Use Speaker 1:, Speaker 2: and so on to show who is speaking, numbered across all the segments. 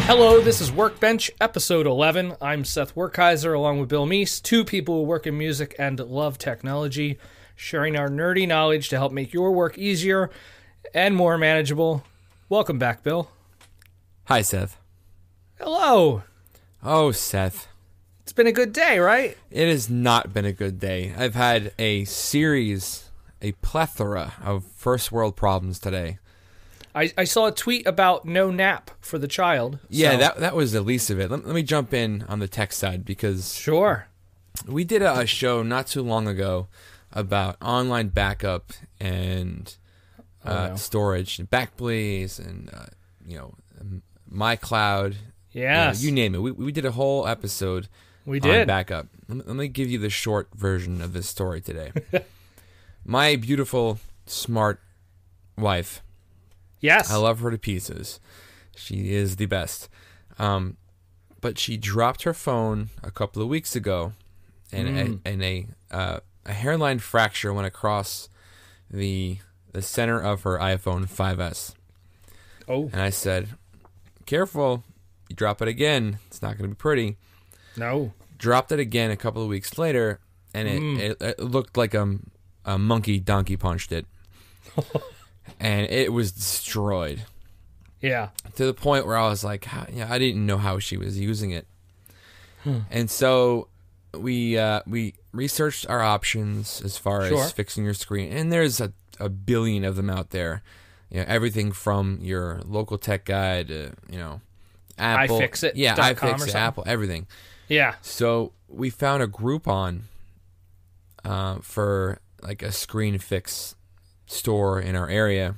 Speaker 1: Hello, this is Workbench, episode 11. I'm Seth Werkheiser, along with Bill Meese, two people who work in music and love technology, sharing our nerdy knowledge to help make your work easier and more manageable. Welcome back, Bill.
Speaker 2: Hi, Seth.
Speaker 1: Hello.
Speaker 2: Oh, Seth.
Speaker 1: It's been a good day, right?
Speaker 2: It has not been a good day. I've had a plethora of first world problems today.
Speaker 1: I saw a tweet about no nap for the child.
Speaker 2: Yeah, that was the least of it. Let me jump in on the tech side because
Speaker 1: Sure.
Speaker 2: we did a show not too long ago about online backup and storage and Backblaze and MyCloud.
Speaker 1: Yes.
Speaker 2: You name it. We did a whole episode on backup. Let me give you the short version of this story today. My beautiful, smart wife.
Speaker 1: Yes.
Speaker 2: I love her to pieces. She is the best. But she dropped her phone a couple of weeks ago, and a hairline fracture went across the center of her iPhone 5S.
Speaker 1: Oh.
Speaker 2: And I said, careful, you drop it again, it's not going to be pretty.
Speaker 1: No.
Speaker 2: Dropped it again a couple of weeks later, and it looked like a monkey donkey punched it. And it was destroyed.
Speaker 1: Yeah.
Speaker 2: To the point where I was like, I didn't know how she was using it. And so we researched our options as far as fixing your screen. And there's a billion of them out there. You know, everything from your local tech guy to, Apple.
Speaker 1: iFixit.
Speaker 2: Yeah, iFixit, Apple, everything.
Speaker 1: Yeah.
Speaker 2: So we found a Groupon for like a screen fix store in our area.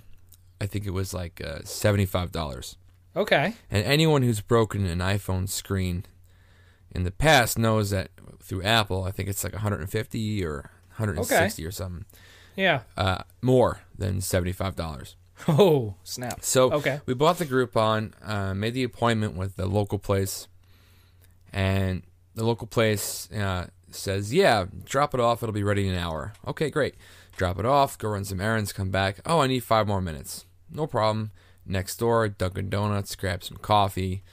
Speaker 2: I think it was like $75.
Speaker 1: Okay.
Speaker 2: And anyone who's broken an iPhone screen in the past knows that through Apple, I think it's like $150 or $160 or something.
Speaker 1: Yeah.
Speaker 2: More than $75.
Speaker 1: Oh, snap.
Speaker 2: So we bought the Groupon, made the appointment with the local place, and the local place says, yeah, drop it off, it'll be ready in an hour. Okay, great. Drop it off, go run some errands, come back. Oh, I need 5 more minutes. No problem. Next door, Dunkin' Donuts, grab some coffee,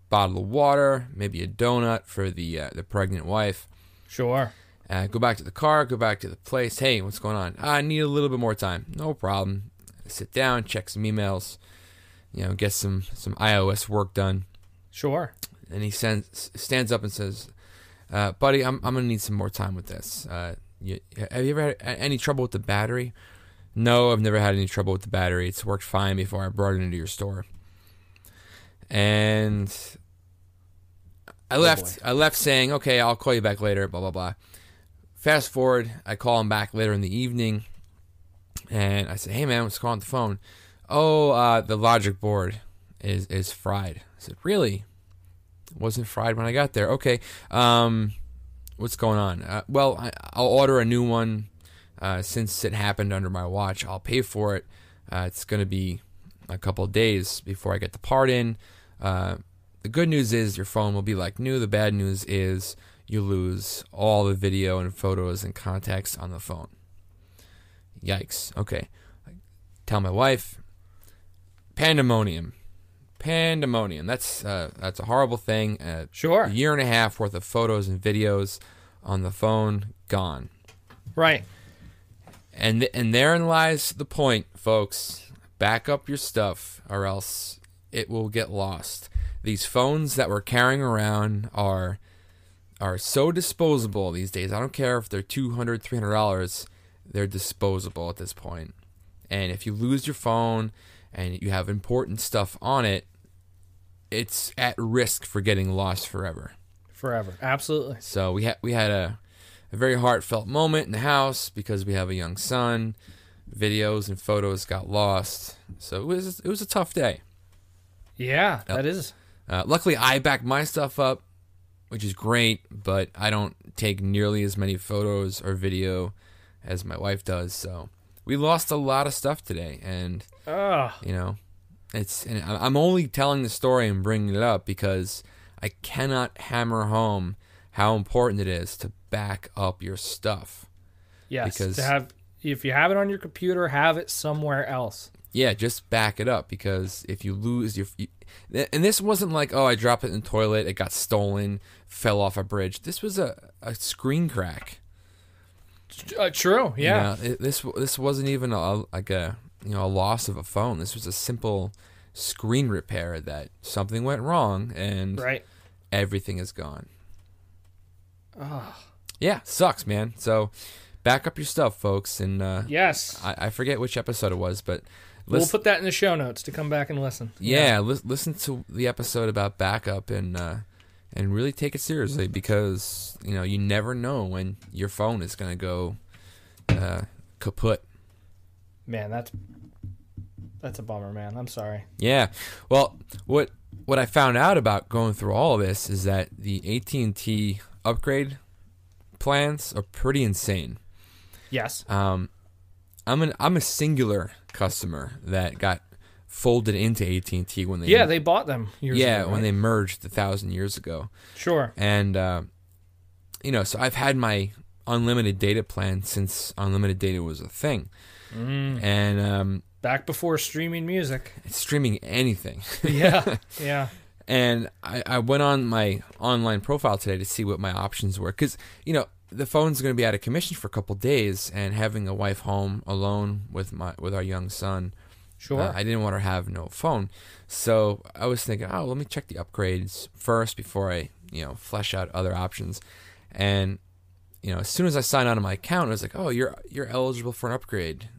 Speaker 2: bottle of water, maybe a donut for the pregnant wife.
Speaker 1: Sure.
Speaker 2: Go back to the car, go back to the place. Hey, what's going on? I need a little bit more time. No problem. Sit down, check some emails, get some iOS work done.
Speaker 1: Sure.
Speaker 2: And he stands up and says, buddy, I'm going to need some more time with this. Have you ever had any trouble with the battery? No, I've never had any trouble with the battery. It's worked fine before I brought it into your store. And I left saying, okay, I'll call you back later, blah, blah, blah. Fast forward, I call him back later in the evening, and I say, hey, man, what's going on the phone? Oh, the logic board is fried. I said, really? It wasn't fried when I got there. Okay, what's going on? Well, I'll order a new one. Since it happened under my watch, I'll pay for it. It's going to be a couple of days before I get the part in. The good news is your phone will be like new. The bad news is you lose all the video and photos and contacts on the phone. Yikes. Okay. Tell my wife. Pandemonium. That's a horrible thing.
Speaker 1: Sure.
Speaker 2: A year and a half worth of photos and videos on the phone gone.
Speaker 1: Right.
Speaker 2: And therein lies the point, folks. Back up your stuff, or else it will get lost. These phones that we're carrying around are so disposable these days. I don't care if they're $200, $300. They're disposable at this point. And if you lose your phone and you have important stuff on it, it's at risk for getting lost forever.
Speaker 1: Forever. Absolutely.
Speaker 2: So we had a very heartfelt moment in the house because we have a young son. Videos and photos got lost. So it was a tough day.
Speaker 1: Yeah, that is.
Speaker 2: Luckily, I backed my stuff up, which is great, but I don't take nearly as many photos or video as my wife does. So we lost a lot of stuff today, and and I'm only telling the story and bringing it up because I cannot hammer home how important it is to back up your stuff.
Speaker 1: Yes,
Speaker 2: because
Speaker 1: if you have it on your computer, have it somewhere else.
Speaker 2: Yeah, just back it up, because if you lose and this wasn't like, oh, I dropped it in the toilet, it got stolen, fell off a bridge. This was a screen crack.
Speaker 1: True. Yeah.
Speaker 2: This wasn't even a loss of a phone. This was a simple screen repair that something went wrong and everything is gone.
Speaker 1: Oh.
Speaker 2: Yeah, sucks, man. So back up your stuff, folks. And
Speaker 1: yes,
Speaker 2: I forget which episode it was, but
Speaker 1: we'll put that in the show notes to come back and listen.
Speaker 2: Yeah, listen to the episode about backup and really take it seriously, because you never know when your phone is going to go kaput.
Speaker 1: Man, that's a bummer, man. I'm sorry.
Speaker 2: Yeah. Well, what I found out about going through all of this is that the AT&T upgrade plans are pretty insane.
Speaker 1: Yes.
Speaker 2: I'm a singular customer that got folded into AT&T when they
Speaker 1: they bought them years ago,
Speaker 2: when they merged 1,000 years ago.
Speaker 1: Sure.
Speaker 2: And so I've had my unlimited data plan since unlimited data was a thing. And
Speaker 1: back before streaming music.
Speaker 2: Streaming anything.
Speaker 1: Yeah.
Speaker 2: And I went on my online profile today to see what my options were, because the phone's going to be out of commission for a couple days, and having a wife home alone with our young son,
Speaker 1: sure,
Speaker 2: I didn't want her to have no phone. So I was thinking, let me check the upgrades first before I flesh out other options. And as soon as I signed on to my account, I was like, oh, you're eligible for an upgrade.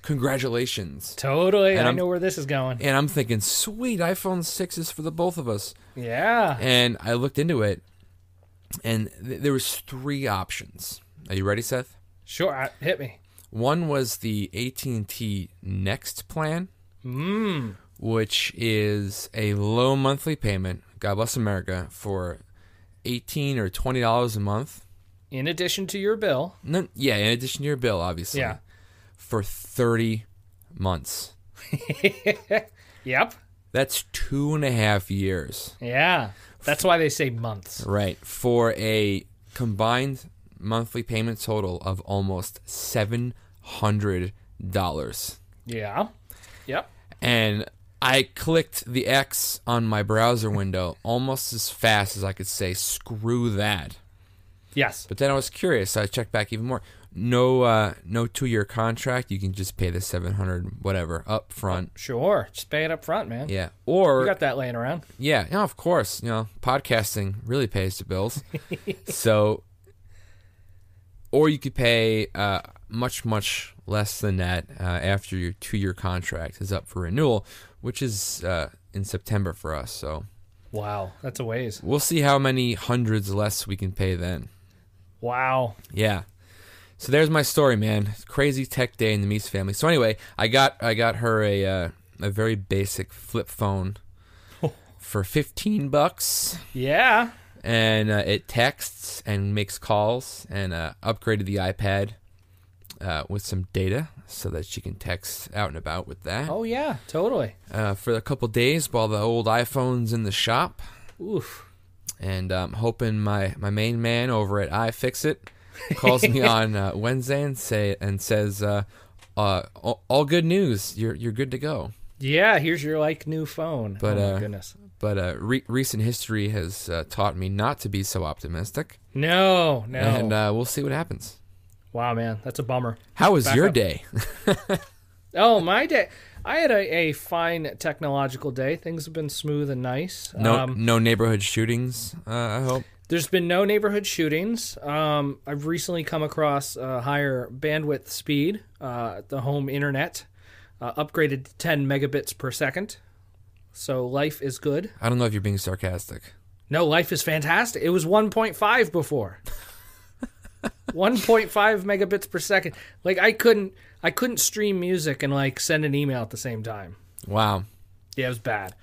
Speaker 2: Congratulations.
Speaker 1: Totally. I know where this is going.
Speaker 2: And I'm thinking, sweet, iPhone 6s for the both of us.
Speaker 1: Yeah.
Speaker 2: And I looked into it, and there was 3 options. Are you ready, Seth?
Speaker 1: Sure. Hit me.
Speaker 2: One was the AT&T Next plan, which is a low monthly payment, God bless America, for $18 or $20 a month.
Speaker 1: In addition to your bill.
Speaker 2: In addition to your bill, obviously.
Speaker 1: Yeah.
Speaker 2: For 30 months.
Speaker 1: Yep.
Speaker 2: That's 2.5 years.
Speaker 1: Yeah. That's why they say months.
Speaker 2: Right. For a combined monthly payment total of almost $700.
Speaker 1: Yeah. Yep.
Speaker 2: And I clicked the X on my browser window almost as fast as I could say, screw that.
Speaker 1: Yes.
Speaker 2: But then I was curious, so I checked back even more. No 2-year contract. You can just pay the $700 whatever up front.
Speaker 1: Sure, just pay it up front, man.
Speaker 2: Yeah, or
Speaker 1: you got that laying around.
Speaker 2: Yeah, of course. Podcasting really pays the bills. So, or you could pay much less than that after your 2-year contract is up for renewal, which is in September for us. So,
Speaker 1: wow, that's a ways.
Speaker 2: We'll see how many hundreds less we can pay then.
Speaker 1: Wow.
Speaker 2: Yeah. So there's my story, man. Crazy tech day in the Meese family. So anyway, I got her a very basic flip phone for $15.
Speaker 1: Yeah.
Speaker 2: And it texts and makes calls, and upgraded the iPad with some data so that she can text out and about with that.
Speaker 1: Oh yeah, totally.
Speaker 2: For a couple days while the old iPhone's in the shop.
Speaker 1: Oof.
Speaker 2: And I'm hoping my main man over at iFixit calls me on Wednesday and says, all good news. You're good to go.
Speaker 1: Yeah, here's your new phone.
Speaker 2: But,
Speaker 1: oh my goodness.
Speaker 2: But recent history has taught me not to be so optimistic.
Speaker 1: No.
Speaker 2: And we'll see what happens.
Speaker 1: Wow, man, that's a bummer.
Speaker 2: How was your day?
Speaker 1: Oh, my day. I had a fine technological day. Things have been smooth and nice.
Speaker 2: No neighborhood shootings, I hope.
Speaker 1: There's been no neighborhood shootings. I've recently come across higher bandwidth speed. The home internet upgraded to 10 megabits per second. So life is good.
Speaker 2: I don't know if you're being sarcastic.
Speaker 1: No, life is fantastic. It was 1.5 before. 1.5 megabits per second. I couldn't stream music and send an email at the same time.
Speaker 2: Wow.
Speaker 1: Yeah, it was bad.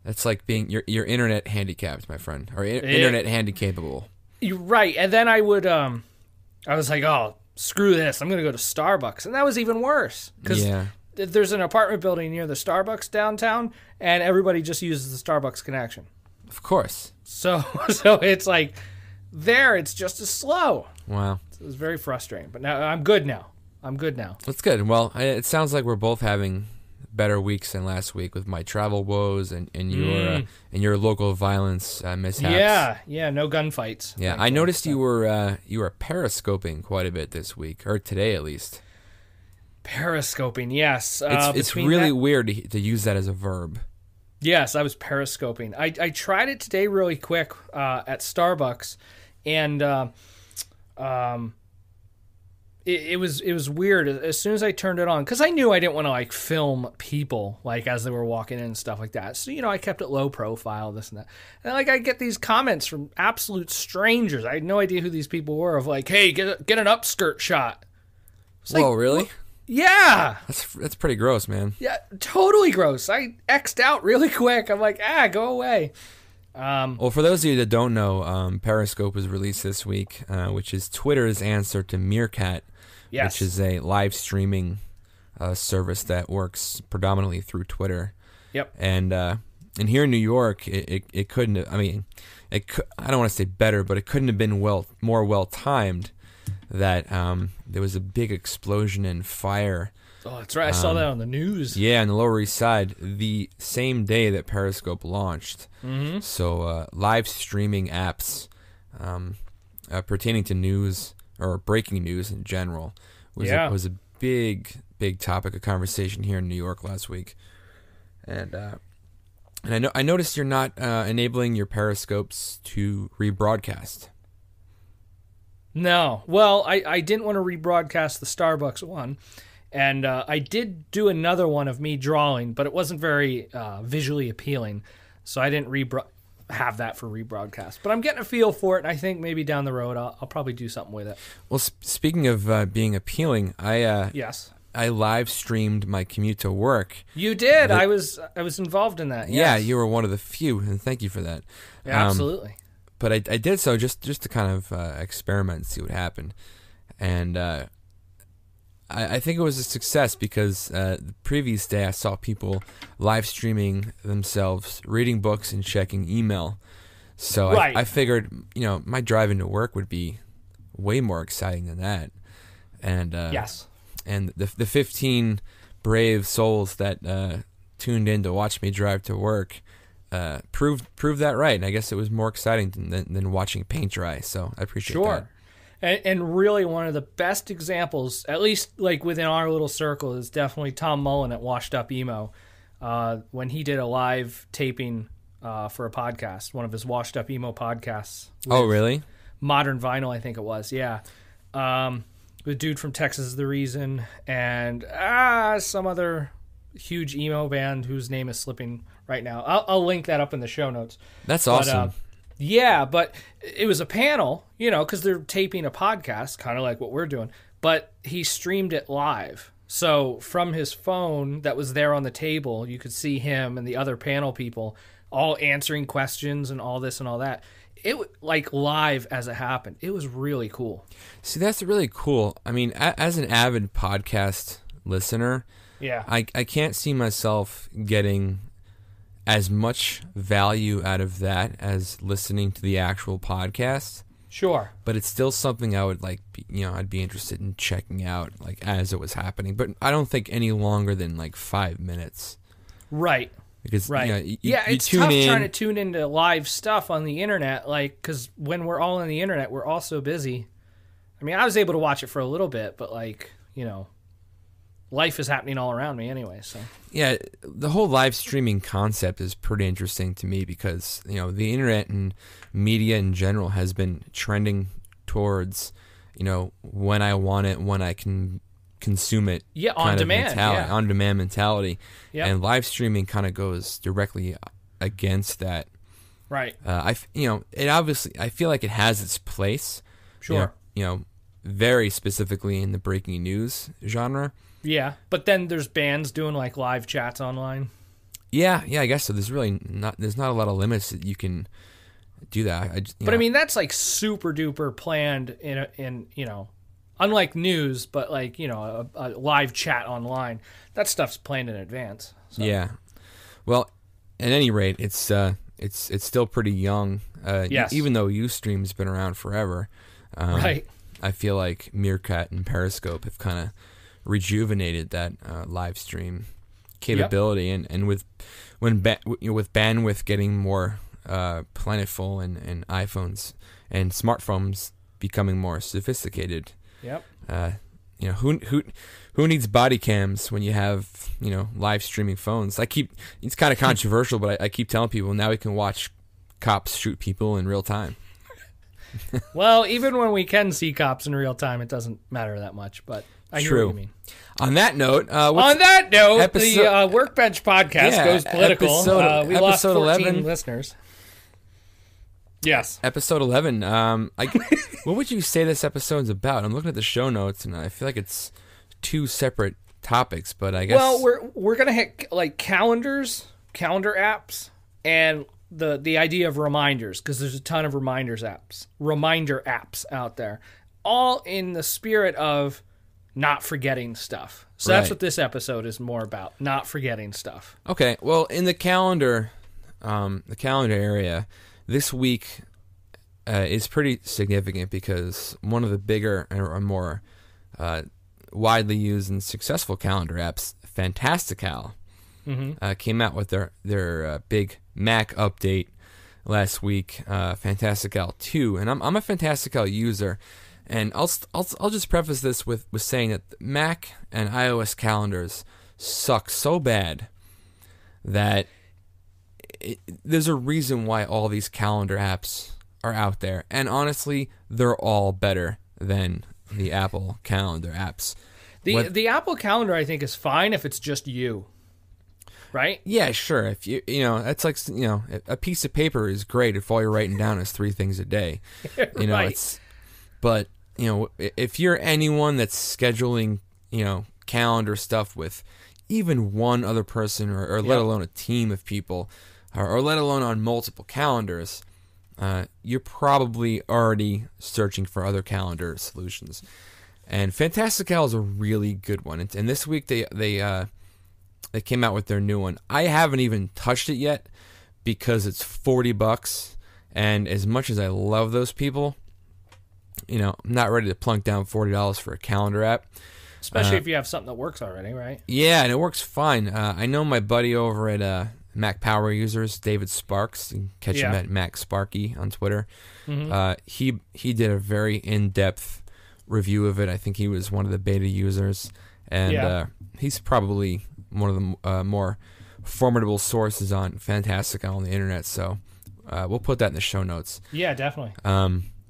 Speaker 2: That's like being your internet handicapped, my friend, or internet handicapable.
Speaker 1: You're right. And then I was like, oh, screw this. I'm going to go to Starbucks. And that was even worse. Because there's an apartment building near the Starbucks downtown, and everybody just uses the Starbucks connection.
Speaker 2: Of course.
Speaker 1: So it's it's just as slow.
Speaker 2: Wow.
Speaker 1: It was very frustrating. But now I'm good now.
Speaker 2: That's good. Well, it sounds like we're both having better weeks than last week with my travel woes and your local violence mishaps.
Speaker 1: Yeah, no gunfights.
Speaker 2: Yeah, I noticed you were periscoping quite a bit this week, or today at least.
Speaker 1: Periscoping, yes.
Speaker 2: It's really weird to use that as a verb.
Speaker 1: Yes, I was periscoping. I tried it today really quick at Starbucks, and it was weird. As soon as I turned it on, because I knew I didn't want to like film people like as they were walking in and stuff like that. So I kept it low profile, this and that. And like I get these comments from absolute strangers. I had no idea who these people were. Of like, hey, get an upskirt shot.
Speaker 2: Whoa, like, really?
Speaker 1: Yeah.
Speaker 2: That's pretty gross, man.
Speaker 1: Yeah, totally gross. I X'd out really quick. I'm like, go away.
Speaker 2: Well, for those of you that don't know, Periscope was released this week, which is Twitter's answer to Meercat, which is a live streaming service that works predominantly through Twitter. Yep. And here in New York, it couldn't. I mean, I don't want to say better, but it couldn't have been more well timed. That there was a big explosion and fire.
Speaker 1: Oh, that's right. I saw that on the news.
Speaker 2: Yeah, on the Lower East Side, the same day that Periscope launched. Mm-hmm. So live streaming apps pertaining to news or breaking news in general was a big topic of conversation here in New York last week. And I noticed you're not enabling your Periscopes to rebroadcast.
Speaker 1: No. Well, I didn't want to rebroadcast the Starbucks one. And I did do another one of me drawing, but it wasn't very visually appealing. So I didn't have that for rebroadcast. But I'm getting a feel for it, and I think maybe down the road I'll probably do something with it.
Speaker 2: Well, speaking of being appealing, I live streamed my commute to work.
Speaker 1: You did. I was involved in that. Yes.
Speaker 2: Yeah, you were one of the few, and thank you for that.
Speaker 1: Yeah, absolutely.
Speaker 2: But I did so just to kind of experiment and see what happened. And I think it was a success because the previous day I saw people live streaming themselves, reading books and checking email. So I figured, my drive into work would be way more exciting than that. And
Speaker 1: yes.
Speaker 2: And the 15 brave souls that tuned in to watch me drive to work proved that right. And I guess it was more exciting than watching paint dry. So I appreciate that.
Speaker 1: And really one of the best examples, at least like within our little circle, is definitely Tom Mullen at Washed Up Emo. When he did a live taping for a podcast, one of his Washed Up Emo podcasts.
Speaker 2: Oh, really?
Speaker 1: Modern Vinyl, I think it was, yeah. The dude from Texas is the Reason, and some other huge emo band whose name is slipping right now. I'll link that up in the show notes.
Speaker 2: That's awesome.
Speaker 1: Yeah, but it was a panel, because they're taping a podcast, kind of like what we're doing, but he streamed it live. So from his phone that was there on the table, you could see him and the other panel people all answering questions and all this and all that. It was like live as it happened. It was really cool.
Speaker 2: See, that's really cool. I mean, as an avid podcast listener,
Speaker 1: yeah,
Speaker 2: I can't see myself getting as much value out of that as listening to the actual podcast.
Speaker 1: Sure.
Speaker 2: But it's still something I would I'd be interested in checking out as it was happening. But I don't think any longer than 5 minutes.
Speaker 1: Right.
Speaker 2: Because you
Speaker 1: it's
Speaker 2: tune
Speaker 1: tough
Speaker 2: in.
Speaker 1: Trying to tune into live stuff on the internet, because when we're all on the internet, we're all so busy. I mean, I was able to watch it for a little bit, but life is happening all around me anyway. So
Speaker 2: yeah, the whole live streaming concept is pretty interesting to me because the internet and media in general has been trending towards when I want it, when I can consume it.
Speaker 1: Yeah, on demand.
Speaker 2: On demand mentality.
Speaker 1: Yep.
Speaker 2: And live streaming kind of goes directly against that.
Speaker 1: Right.
Speaker 2: It obviously, I feel like it has its place.
Speaker 1: Sure.
Speaker 2: Very specifically in the breaking news genre.
Speaker 1: Yeah, but then there's bands doing live chats online.
Speaker 2: Yeah, I guess so. There's not a lot of limits that you can do that.
Speaker 1: I mean, that's super duper planned in unlike news, but a live chat online. That stuff's planned in advance. So.
Speaker 2: Yeah. Well, at any rate, it's still pretty young.
Speaker 1: Yes.
Speaker 2: Even though Ustream's been around forever.
Speaker 1: Right.
Speaker 2: I feel like Meercat and Periscope have kind of rejuvenated that live stream capability, and with with bandwidth getting more plentiful, and iPhones and smartphones becoming more sophisticated.
Speaker 1: Yep.
Speaker 2: Who needs body cams when you have live streaming phones? It's kind of controversial, but I keep telling people now we can watch cops shoot people in real time.
Speaker 1: Well, even when we can see cops in real time, it doesn't matter that much. But I hear what you mean.
Speaker 2: On that note,
Speaker 1: the Workbench podcast goes political. We lost 14
Speaker 2: 11.
Speaker 1: listeners. Yes.
Speaker 2: Episode 11. What would you say this episode's about? I'm looking at the show notes, and I feel like it's two separate topics, but I guess...
Speaker 1: Well, we're going to hit calendar apps, and the idea of reminders, because there's a ton of reminder apps out there, all in the spirit of not forgetting stuff. So that's what this episode is more about, not forgetting stuff.
Speaker 2: Okay, well, in the calendar area, this week is pretty significant because one of the bigger or more widely used and successful calendar apps, Fantastical, came out with their big Mac update last week, Fantastical 2, and I'm a Fantastical user, and I'll just preface this with saying that Mac and iOS calendars suck so bad that there's a reason why all these calendar apps are out there, and honestly, they're all better than the Apple calendar apps.
Speaker 1: The Apple calendar, I think, is fine if it's just you. Right?
Speaker 2: Yeah, sure. If it's like, a piece of paper is great if all you're writing down is 3 things a day.
Speaker 1: Right.
Speaker 2: But if you're anyone that's scheduling, calendar stuff with even one other person, or let alone a team of people, or let alone on multiple calendars, you're probably already searching for other calendar solutions. And Fantastical is a really good one. And this week they came out with their new one. I haven't even touched it yet because it's $40, and as much as I love those people, I'm not ready to plunk down $40 for a calendar app.
Speaker 1: Especially if you have something that works already, right?
Speaker 2: Yeah, and it works fine. I know my buddy over at Mac Power Users, David Sparks. You can catch him at Mac Sparky on Twitter. Mm-hmm. He did a very in-depth review of it. I think he was one of the beta users, and he's probably one of the more formidable sources on Fantastical on the internet. So we'll put that in the show notes.
Speaker 1: Yeah, definitely.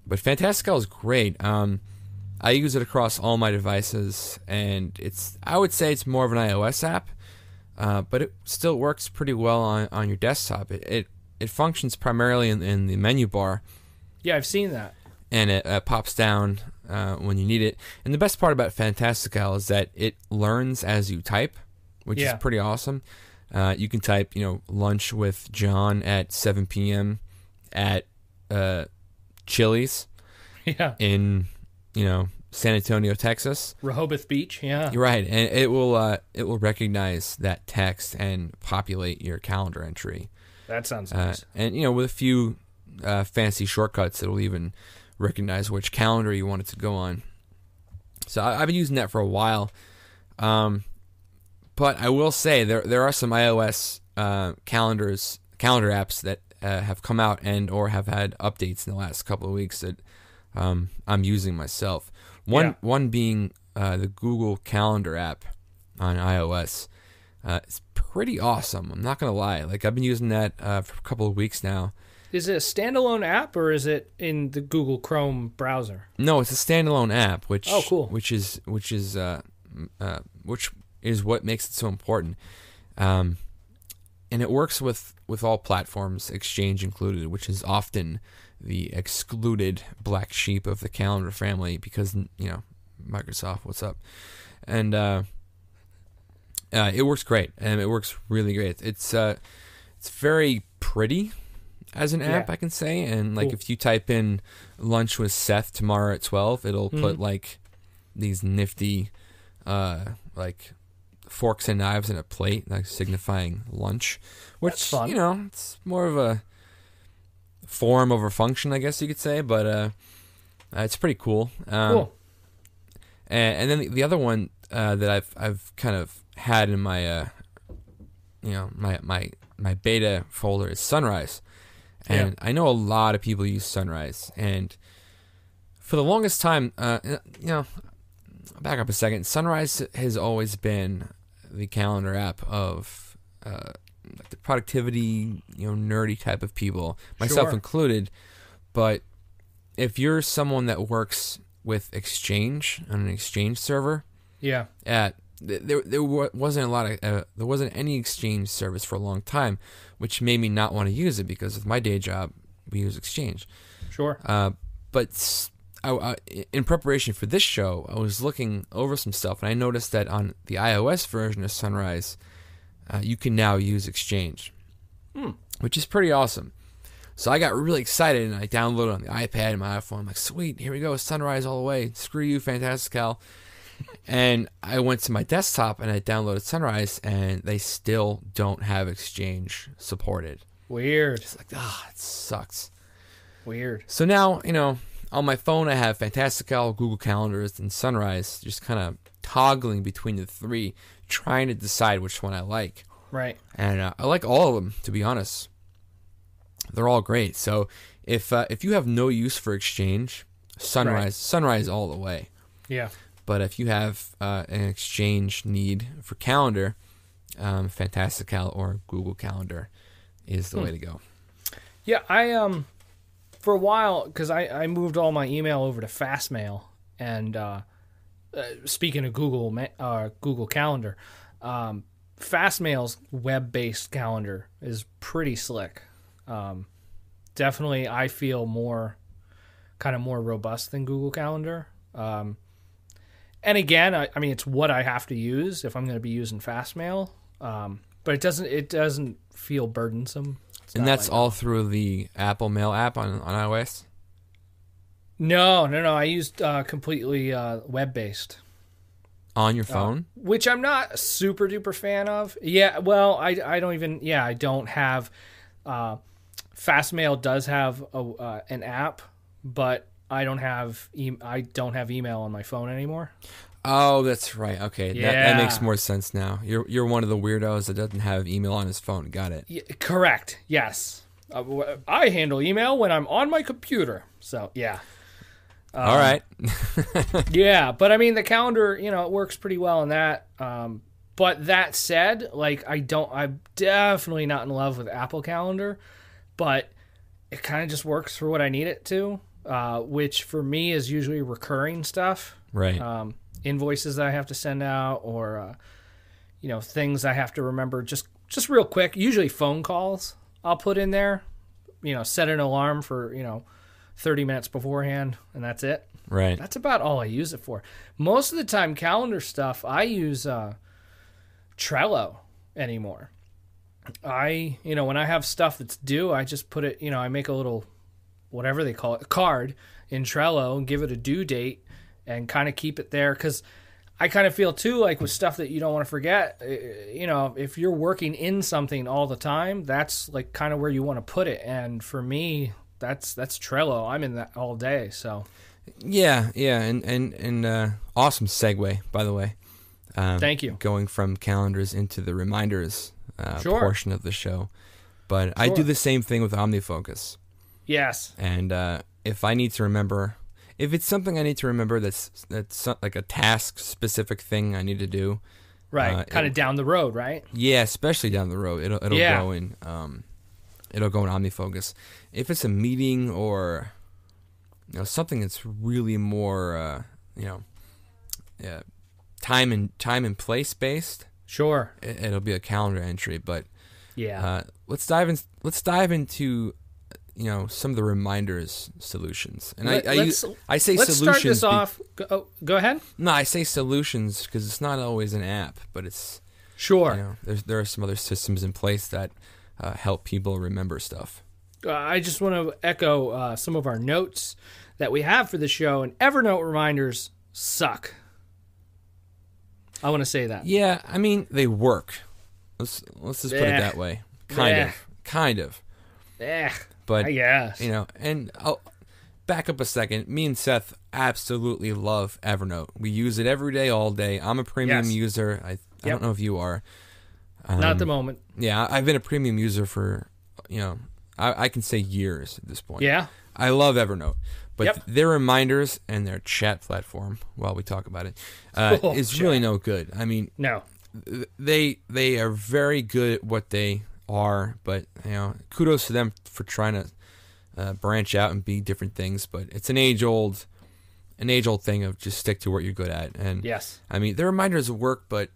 Speaker 2: But Fantastical is great. I use it across all my devices, and I would say it's more of an iOS app, but it still works pretty well on your desktop. It functions primarily in the menu bar.
Speaker 1: Yeah, I've seen that.
Speaker 2: And it pops down when you need it. And the best part about Fantastical is that it learns as you type, which is pretty awesome. You can type, lunch with John at 7 p.m. at Chili's in, San Antonio, Texas.
Speaker 1: Rehoboth Beach, yeah.
Speaker 2: You're right, and it will recognize that text and populate your calendar entry.
Speaker 1: That sounds nice.
Speaker 2: And, with a few fancy shortcuts, it'll even recognize which calendar you want it to go on. So I've been using that for a while. But I will say there are some iOS calendar apps that have come out and or have had updates in the last couple of weeks that I'm using myself. One being the Google Calendar app on iOS. It's pretty awesome. I'm not gonna lie. Like, I've been using that for a couple of weeks now.
Speaker 1: Is it a standalone app, or is it in the Google Chrome browser?
Speaker 2: No, it's a standalone app, which
Speaker 1: cool.
Speaker 2: which is what makes it so important. And it works with all platforms, Exchange included, which is often the excluded black sheep of the calendar family because, Microsoft, what's up? And it works great, and it works really great. It's very pretty as an app, I can say. And like, if you type in lunch with Seth tomorrow at 12, it'll put like these nifty forks and knives in a plate, like signifying lunch, which,
Speaker 1: that's fun.
Speaker 2: It's more of a form over function, I guess you could say, but it's pretty cool.
Speaker 1: Cool.
Speaker 2: And then the other one that I've kind of had in my my beta folder is Sunrise, and I know a lot of people use Sunrise, and for the longest time, back up a second. Sunrise has always been the calendar app of like the productivity, nerdy type of people, myself included. But if you're someone that works with Exchange on an Exchange server, there wasn't any Exchange service for a long time, which made me not want to use it because with my day job we use Exchange.
Speaker 1: Sure.
Speaker 2: But in preparation for this show, I was looking over some stuff, and I noticed that on the iOS version of Sunrise, you can now use Exchange, which is pretty awesome. So I got really excited, and I downloaded it on the iPad and my iPhone. I'm like, sweet, here we go, Sunrise all the way. Screw you, Fantastical. And I went to my desktop, and I downloaded Sunrise, and they still don't have Exchange supported.
Speaker 1: Weird.
Speaker 2: It's like, it sucks.
Speaker 1: Weird.
Speaker 2: So now, on my phone, I have Fantastical, Google Calendars, and Sunrise, just kind of toggling between the three, trying to decide which one I like.
Speaker 1: Right.
Speaker 2: And I like all of them, to be honest. They're all great. So if you have no use for Exchange, Sunrise all the way.
Speaker 1: Yeah.
Speaker 2: But if you have an Exchange need for calendar, Fantastical or Google Calendar is the way to go.
Speaker 1: Yeah, I for a while, because I moved all my email over to Fastmail, and speaking of Google Calendar, Fastmail's web-based calendar is pretty slick. Definitely, I feel more robust than Google Calendar. And again, I mean, it's what I have to use if I'm going to be using Fastmail. But it doesn't feel burdensome.
Speaker 2: And that's all through the Apple Mail app on iOS?
Speaker 1: No. I used completely web-based.
Speaker 2: On your phone?
Speaker 1: Which I'm not a super duper fan of. Yeah, well, I don't have... Fastmail does have an app, but I don't have email on my phone anymore.
Speaker 2: Oh, that's right. Okay,
Speaker 1: yeah.
Speaker 2: That makes more sense now. You're one of the weirdos that doesn't have email on his phone. Got it.
Speaker 1: Yeah, correct. Yes, I handle email when I'm on my computer. So yeah.
Speaker 2: All right.
Speaker 1: Yeah, but I mean the calendar, it works pretty well in that. But that said, like I'm definitely not in love with Apple Calendar, but it kind of just works for what I need it to, which for me is usually recurring stuff.
Speaker 2: Right.
Speaker 1: Invoices that I have to send out, or things I have to remember just real quick. Usually phone calls I'll put in there. Set an alarm for 30 minutes beforehand, and that's it.
Speaker 2: Right.
Speaker 1: That's about all I use it for. Most of the time, calendar stuff I use Trello anymore. When I have stuff that's due, I just put it. I make a little, whatever they call it, a card in Trello and give it a due date. And kind of keep it there, because I kind of feel too like with stuff that you don't want to forget. If you're working in something all the time, that's like kind of where you want to put it. And for me, that's Trello. I'm in that all day. So
Speaker 2: yeah, and awesome segue, by the way.
Speaker 1: Thank you.
Speaker 2: Going from calendars into the reminders portion of the show, but I do the same thing with Omnifocus.
Speaker 1: Yes.
Speaker 2: And if I need to remember. If it's something I need to remember that's like a task-specific thing I need to do.
Speaker 1: Right, kind of down the road, right?
Speaker 2: Yeah, especially down the road. It'll go in Omnifocus. If it's a meeting or something that's really more time and place based.
Speaker 1: Sure.
Speaker 2: It'll be a calendar entry, but
Speaker 1: yeah.
Speaker 2: Let's dive into some of the reminders solutions. And I say
Speaker 1: let's
Speaker 2: solutions.
Speaker 1: Let's start this off. Go ahead.
Speaker 2: No, I say solutions because it's not always an app, but it's...
Speaker 1: Sure.
Speaker 2: There are some other systems in place that help people remember stuff.
Speaker 1: I just want to echo some of our notes that we have for the show, and Evernote reminders suck. I want to say that.
Speaker 2: Yeah, I mean, they work. Let's just put it that way. Kind of. But,
Speaker 1: I guess.
Speaker 2: And I'll back up a second. Me and Seth absolutely love Evernote. We use it every day, all day. I'm a premium user. I don't know if you are.
Speaker 1: Not at the moment.
Speaker 2: Yeah, I've been a premium user for, I can say years at this point.
Speaker 1: Yeah.
Speaker 2: I love Evernote, but their reminders and their chat platform, while we talk about it, is really no good. I mean,
Speaker 1: no,
Speaker 2: they are very good at what they are, but kudos to them for trying to branch out and be different things. But it's an age old thing of just stick to what you're good at. And
Speaker 1: yes,
Speaker 2: I mean, the reminders work, but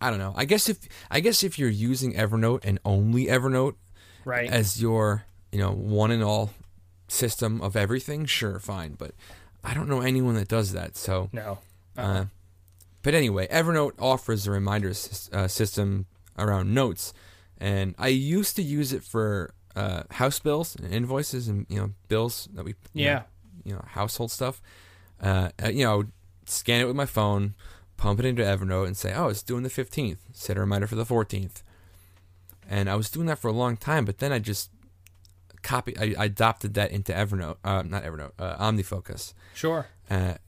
Speaker 2: I don't know. I guess if you're using Evernote and only Evernote,
Speaker 1: right,
Speaker 2: as your one and all system of everything, sure, fine. But I don't know anyone that does that. So
Speaker 1: no.
Speaker 2: But anyway, Evernote offers a reminders system around notes, and I used to use it for house bills and invoices and bills that we household stuff. I would scan it with my phone, pump it into Evernote, and say, oh, it's due on the 15th. Set a reminder for the 14th. And I was doing that for a long time, but then I just I adopted that into Evernote, not Evernote, Omnifocus.
Speaker 1: Sure.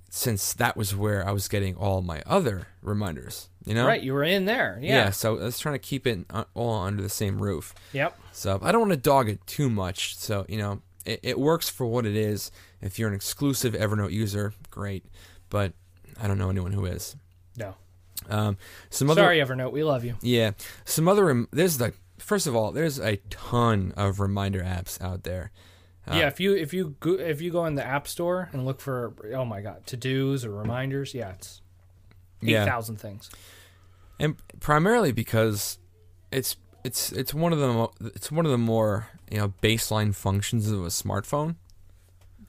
Speaker 2: Since that was where I was getting all my other reminders,
Speaker 1: Right, you were in there,
Speaker 2: yeah. So I was trying to keep it all under the same roof.
Speaker 1: Yep.
Speaker 2: So I don't want to dog it too much. So it works for what it is. If you're an exclusive Evernote user, great. But I don't know anyone who is.
Speaker 1: No.
Speaker 2: Sorry,
Speaker 1: Evernote, we love you.
Speaker 2: Yeah. First of all, there's a ton of reminder apps out there.
Speaker 1: If you go in the App Store and look for, oh my God, to-dos or reminders, it's 8,000 things.
Speaker 2: And primarily because it's one of the more baseline functions of a smartphone,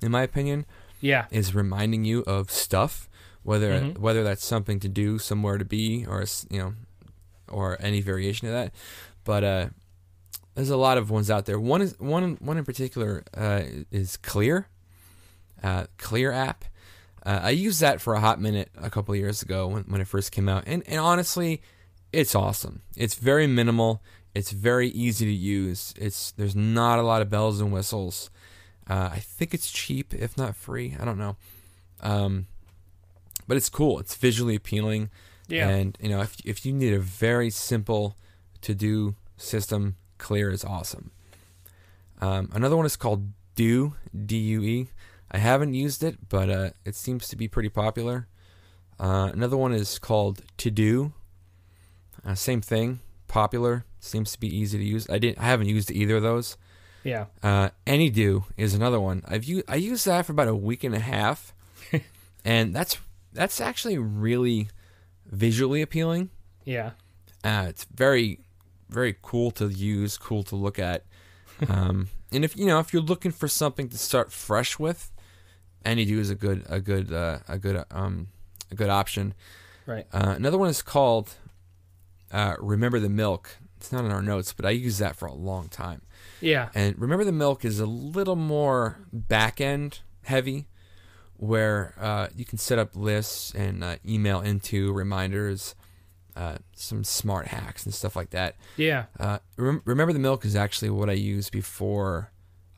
Speaker 2: in my opinion.
Speaker 1: Yeah, is
Speaker 2: reminding you of stuff, whether that's something to do, somewhere to be, or any variation of that. But there's a lot of ones out there. One in particular is Clear app. I used that for a hot minute a couple of years ago when it first came out, and honestly, it's awesome. It's very minimal. It's very easy to use. There's not a lot of bells and whistles. I think it's cheap, if not free. I don't know. But it's cool. It's visually appealing.
Speaker 1: Yeah. And
Speaker 2: if you need a very simple to-do system, Clear is awesome. Another one is called Due, D-U-E. I haven't used it, but it seems to be pretty popular. Another one is called ToDo. Same thing, popular. Seems to be easy to use. I haven't used either of those.
Speaker 1: Yeah.
Speaker 2: AnyDo is another one. I used that for about a week and a half, and that's actually really visually appealing.
Speaker 1: Yeah.
Speaker 2: It's very, very cool to use, cool to look at. And if you're looking for something to start fresh with, AnyDo is a good option.
Speaker 1: Right.
Speaker 2: Another one is called Remember the Milk. It's not in our notes, but I used that for a long time.
Speaker 1: Yeah.
Speaker 2: And Remember the Milk is a little more back-end heavy, where you can set up lists and email into reminders, some smart hacks and stuff like that.
Speaker 1: Yeah.
Speaker 2: Remember the Milk is actually what I used before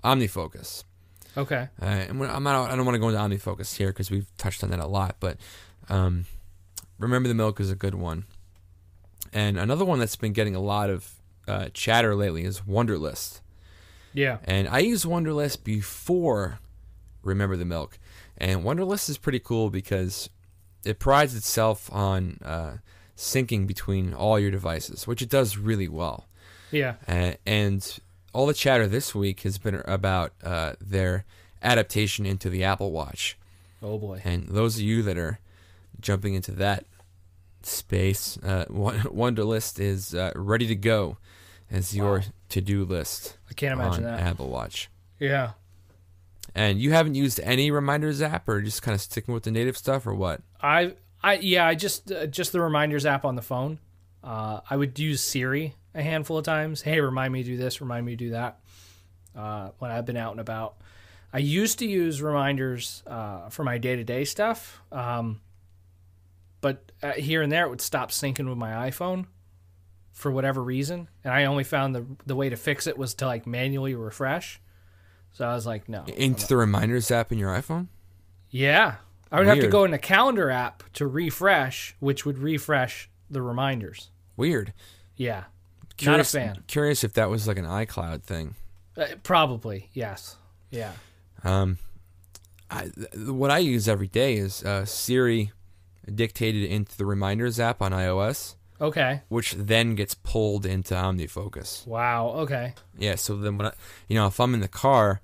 Speaker 2: Omnifocus.
Speaker 1: Okay.
Speaker 2: And I don't want to go into Omnifocus here because we've touched on that a lot, but Remember the Milk is a good one. And another one that's been getting a lot of chatter lately is WunderList.
Speaker 1: Yeah.
Speaker 2: And I used WunderList before Remember the Milk. And WunderList is pretty cool because it prides itself on syncing between all your devices, which it does really well.
Speaker 1: Yeah.
Speaker 2: And all the chatter this week has been about their adaptation into the Apple Watch.
Speaker 1: Oh, boy.
Speaker 2: And those of you that are jumping into that space, WunderList is ready to go as your to-do list.
Speaker 1: I can't imagine
Speaker 2: on
Speaker 1: that.
Speaker 2: Apple Watch.
Speaker 1: Yeah.
Speaker 2: And you haven't used any reminders app, or just kind of sticking with the native stuff, or what?
Speaker 1: I just the reminders app on the phone. I would use Siri a handful of times. Hey, remind me to do this, remind me to do that. When I've been out and about, I used to use reminders for my day-to-day stuff. But here and there, it would stop syncing with my iPhone for whatever reason, and I only found the way to fix it was to like manually refresh. So I was like, no.
Speaker 2: Into the reminders app in your iPhone?
Speaker 1: Yeah. I would have to go in the calendar app to refresh, which would refresh the reminders.
Speaker 2: weird.
Speaker 1: Yeah.
Speaker 2: Curious,
Speaker 1: Not a fan.
Speaker 2: Curious if that was like an iCloud thing.
Speaker 1: Probably, yes. Yeah.
Speaker 2: What I use every day is Siri dictated into the Reminders app on iOS.
Speaker 1: Okay.
Speaker 2: Which then gets pulled into Omnifocus.
Speaker 1: Wow. Okay.
Speaker 2: Yeah. So then when if I'm in the car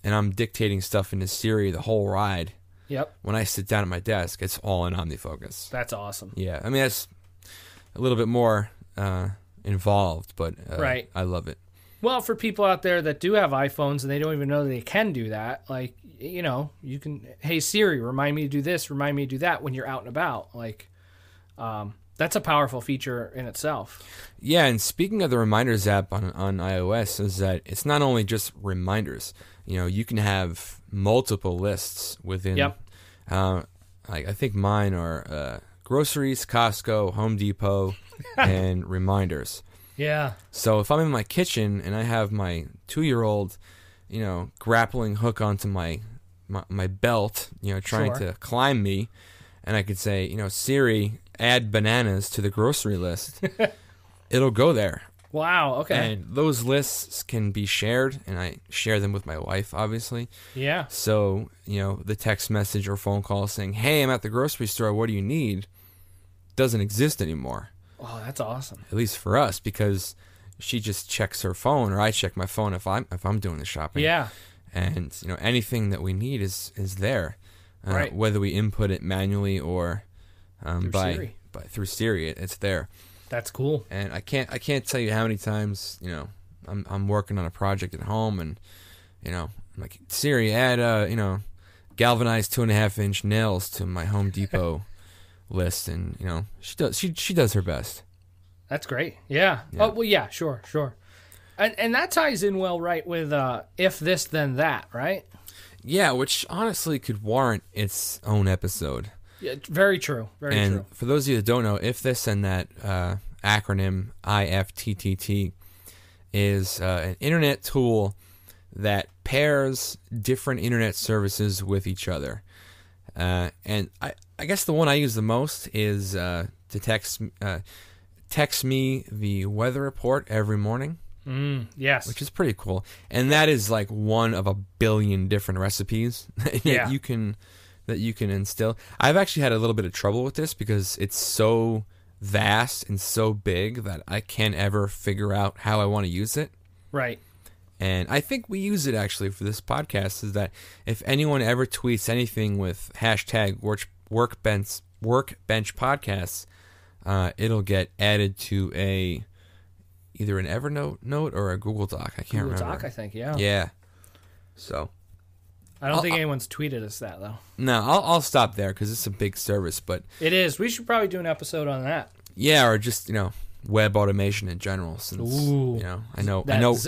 Speaker 2: and I'm dictating stuff into Siri the whole ride.
Speaker 1: Yep.
Speaker 2: When I sit down at my desk, it's all in Omnifocus.
Speaker 1: That's awesome.
Speaker 2: Yeah. I mean, that's a little bit more involved, but
Speaker 1: right.
Speaker 2: I love it.
Speaker 1: Well, for people out there that do have iPhones and they don't even know they can do that, like, you can, hey, Siri, remind me to do this, remind me to do that when you're out and about. Like, that's a powerful feature in itself.
Speaker 2: Yeah, and speaking of the Reminders app on iOS, is that it's not only just reminders. You can have multiple lists within.
Speaker 1: Yep.
Speaker 2: I think mine are groceries, Costco, Home Depot, and reminders.
Speaker 1: Yeah.
Speaker 2: So if I'm in my kitchen and I have my 2-year-old, grappling hook onto my belt, trying to climb me, and I could say, Siri, add bananas to the grocery list, it'll go there.
Speaker 1: Wow, okay.
Speaker 2: And those lists can be shared, and I share them with my wife, obviously.
Speaker 1: Yeah.
Speaker 2: So, the text message or phone call saying, hey, I'm at the grocery store, what do you need, doesn't exist anymore.
Speaker 1: Oh, that's awesome.
Speaker 2: At least for us, because she just checks her phone, or I check my phone if I'm doing the shopping.
Speaker 1: Yeah.
Speaker 2: And, anything that we need is there.
Speaker 1: Right.
Speaker 2: Whether we input it manually or through Siri, it's there.
Speaker 1: That's cool.
Speaker 2: And I can't tell you how many times I'm working on a project at home, and I'm like, Siri, add galvanized 2.5-inch nails to my Home Depot list, and she does her best.
Speaker 1: That's great. Yeah. Oh well, yeah, sure. And that ties in well, right, with if this then that, right?
Speaker 2: Yeah, which honestly could warrant its own episode.
Speaker 1: Yeah, very true. Very true.
Speaker 2: And for those of you that don't know, if this and that acronym IFTTT is an internet tool that pairs different internet services with each other. And I guess the one I use the most is to text me the weather report every morning.
Speaker 1: Yes.
Speaker 2: Which is pretty cool. And that is like one of a billion different recipes that you can instill. I've actually had a little bit of trouble with this because it's so vast and so big that I can't ever figure out how I want to use it. Right. And I think we use it actually for this podcast, is that if anyone ever tweets anything with hashtag workbench podcasts, it'll get added to either an Evernote note or a Google Doc. I can't remember.
Speaker 1: Google Doc, I think, yeah.
Speaker 2: Yeah. So.
Speaker 1: I don't think anyone's tweeted us that, though.
Speaker 2: No, I'll stop there because it's a big service, but
Speaker 1: it is. We should probably do an episode on that.
Speaker 2: Yeah, or just web automation in general. Since I know.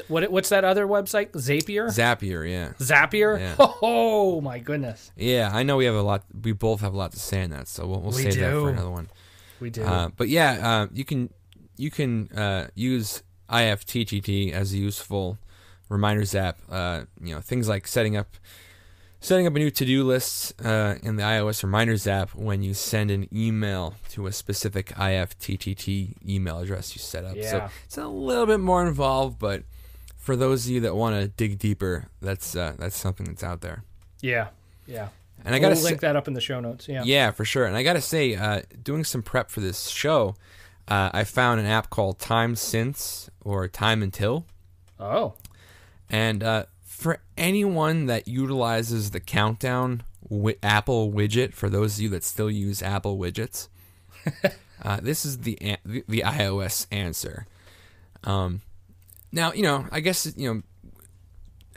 Speaker 1: What's that other website?
Speaker 2: Zapier, yeah.
Speaker 1: Zapier.
Speaker 2: Yeah.
Speaker 1: Oh my goodness.
Speaker 2: Yeah, I know we have a lot. We both have a lot to say in that, so we'll save that for another one.
Speaker 1: We do.
Speaker 2: But yeah, you can use IFTTT as a useful reminders app. Things like setting up a new to-do list in the iOS Reminders app when you send an email to a specific IFTTT email address you set up.
Speaker 1: Yeah.
Speaker 2: So it's a little bit more involved, but for those of you that want to dig deeper, that's something that's out there.
Speaker 1: Yeah.
Speaker 2: And I gotta
Speaker 1: link that up in the show notes. Yeah.
Speaker 2: Yeah, for sure. And I gotta say, doing some prep for this show, I found an app called Time Since or Time Until.
Speaker 1: Oh.
Speaker 2: And for anyone that utilizes the countdown Apple widget, for those of you that still use Apple widgets, this is the iOS answer. Now, I guess,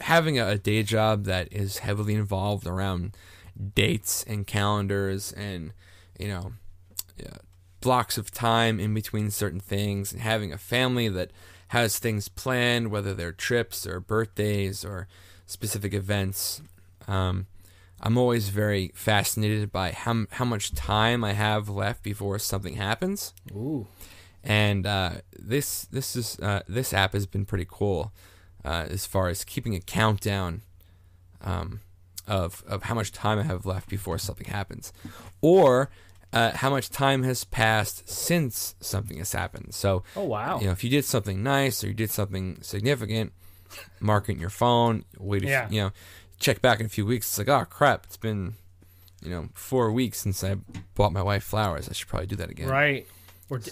Speaker 2: having a day job that is heavily involved around dates and calendars and, blocks of time in between certain things, and having a family that has things planned, whether they're trips or birthdays or specific events. I'm always very fascinated by how much time I have left before something happens.
Speaker 1: Ooh.
Speaker 2: And this app has been pretty cool as far as keeping a countdown of how much time I have left before something happens. Or how much time has passed since something has happened. So,
Speaker 1: oh wow,
Speaker 2: if you did something nice or you did something significant, mark it in your phone. Wait, check back in a few weeks. It's like, oh crap, it's been 4 weeks since I bought my wife flowers. I should probably do that again.
Speaker 1: Right,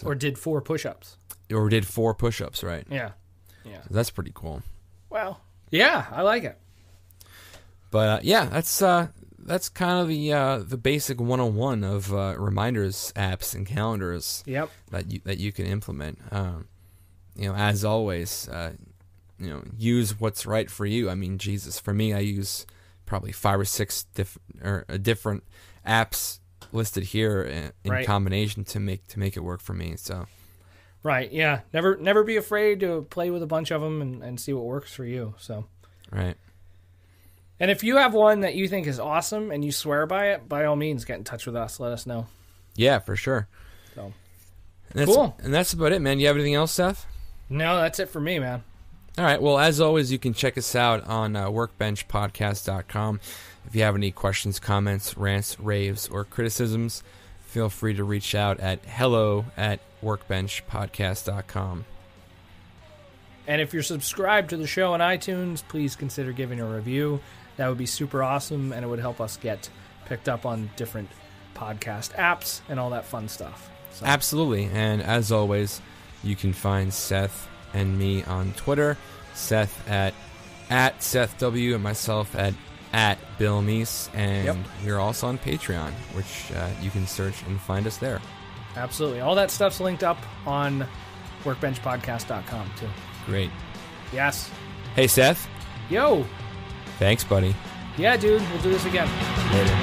Speaker 1: or did 4 push-ups.
Speaker 2: Or did 4 push-ups. Right.
Speaker 1: Yeah.
Speaker 2: So that's pretty cool.
Speaker 1: Well, yeah, I like it.
Speaker 2: But that's kind of the basic 101 of reminders, apps, and calendars.
Speaker 1: Yep.
Speaker 2: That you can implement. As always, use what's right for you. I mean, Jesus, for me, I use probably 5 or 6 different apps listed here in combination to make it work for me. So.
Speaker 1: Right. Yeah. Never be afraid to play with a bunch of them and see what works for you. So.
Speaker 2: Right.
Speaker 1: And if you have one that you think is awesome and you swear by it, by all means, get in touch with us. Let us know.
Speaker 2: Yeah, for sure.
Speaker 1: So.
Speaker 2: Cool. And that's about it, man. You have anything else, Seth?
Speaker 1: No, that's it for me, man.
Speaker 2: All right. Well, as always, you can check us out on workbenchpodcast.com. If you have any questions, comments, rants, raves, or criticisms, feel free to reach out at hello@workbenchpodcast.com.
Speaker 1: And if you're subscribed to the show on iTunes, please consider giving a review. That would be super awesome, and it would help us get picked up on different podcast apps and all that fun stuff. So.
Speaker 2: Absolutely. And as always, you can find Seth and me on Twitter. Seth at SethW and myself at Bill Meese. And we're also on Patreon, which you can search and find us there.
Speaker 1: Absolutely. All that stuff's linked up on workbenchpodcast.com too.
Speaker 2: Great.
Speaker 1: Yes.
Speaker 2: Hey, Seth.
Speaker 1: Yo.
Speaker 2: Thanks, buddy.
Speaker 1: Yeah, dude. We'll do this again.
Speaker 2: Later.